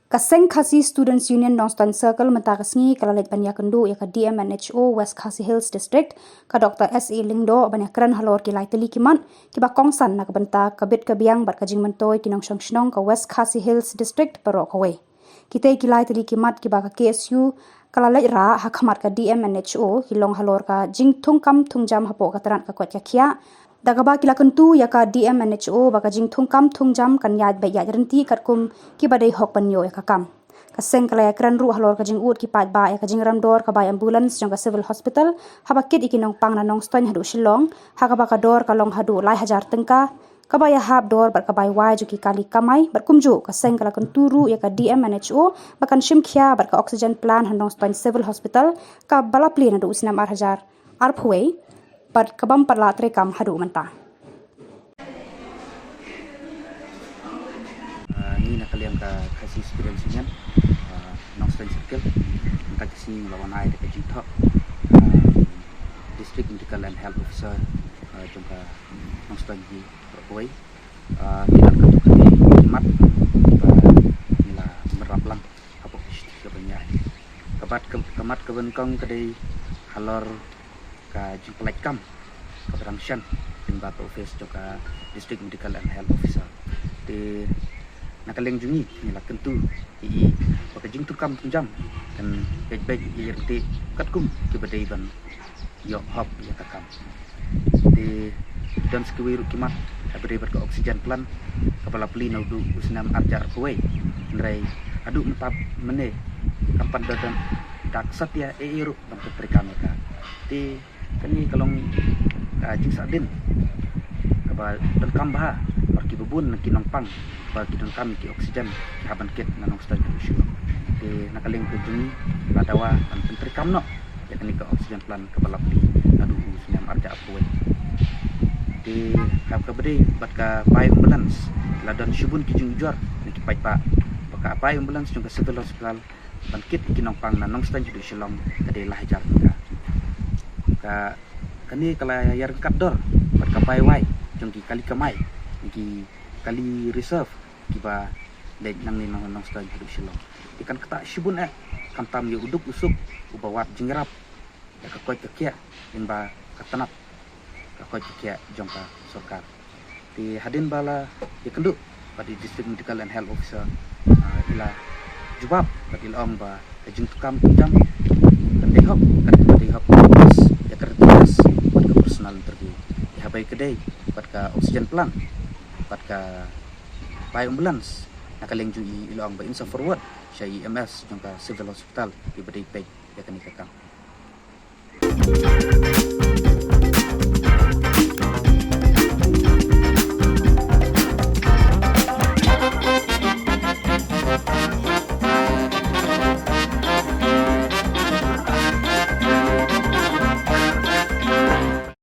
Kaseng Khasi Students Union Northern Circle mentakasngi kalalit banyak kendu ya ka DMNHO West Khasi Hills District ka Dr. S.E. Lingdo banyak keren halor kilai teli kiman kiba kongsan na kabenta kabit kabiang bat kajing mentoy kinong syong ka West Khasi Hills District perok kawe. Kita kilai teli kimat kiba ka KSU kalalit ra hakamat ka DMNHO hilong halor ka jing tungkam tungjam hapo kataran ka kwat kia Dagaba kila kentu ya ka DMNHO baka jing tungkam tungjam kan yad bay yad renti katkum ki badai hok panyo ya ka kam. Kaseng kala ya kran ru halor ka jing ut ki pat ba ya ka jing ramdor ka bay ambulance jang ka civil hospital habakit ikinong pang na nong stoin hadu shillong haka baka dor ka long hadu lai hajar tengka ka bay hab dor bar ka bay wai ju ki kali kamai bar kumju kaseng kala kentu ru ya ka DMNHO bakan shimkhia bar ka oxygen plan hanong stoin civil hospital ka balapli na du usnam ar hajar arphuei Pat kabam parla trekam hadu menta. Ni nak kalian ka Khasi Students Union Northern Circle tak kasi lawan ai dekat Jithok District Medical and Health Officer jumpa Northern di Perpoi kita ke Kimat nila meraplang apa ke banyak kabat kemat kebenkong kedai halor ka jumpa kam ka branction din bata office joka District Medical and Health Officer di nakaleng jungi nila kentu i pakajing tukam tunjam dan baik-baik irti katkum ke badai ban yo hop ya takam di dan sekiwiru kimat abri berka oksigen plan kepala peli naudu usnam arjar kuwe nrai adu empat mene kampan dan daksat ya eiru untuk perikamerka di kani kalong jing sadin kaba dan kambah marki bubun naki nongpang bagi dan kami ki oksigen haban kit nanong stad isu di nakaling kejungi ladawa dan pentri kamno ya kani ke oksigen plan kepala peli adu senyam arja apwe di hab kabedi bat ka pai ambulance ladan shubun ki jung juar niki pai pa baka pai ambulance jung ka civil hospital bangkit ki nongpang nanong stad isu long kade lahajar ka kani kala yar kapdor berkapai wai jongki kali kamai ki kali reserve kiba le nang ni nang sta hidu shilong ikan kata shibun kantam ye uduk usuk ubawat jingrap ya ka koi kekia inba katanap ka koi kekia jongka sorkar di hadin bala ye kenduk pada District Medical and Health Officer ila jubab badil ong ba kajing tukam jam kadehok ya kertas buat ke personal interview ya habai kedai buat ke oksigen plan buat ke pai ambulance nakaleng jui ilong ba insa forward syai EMS jangka civil hospital di badai pay ya kani kakang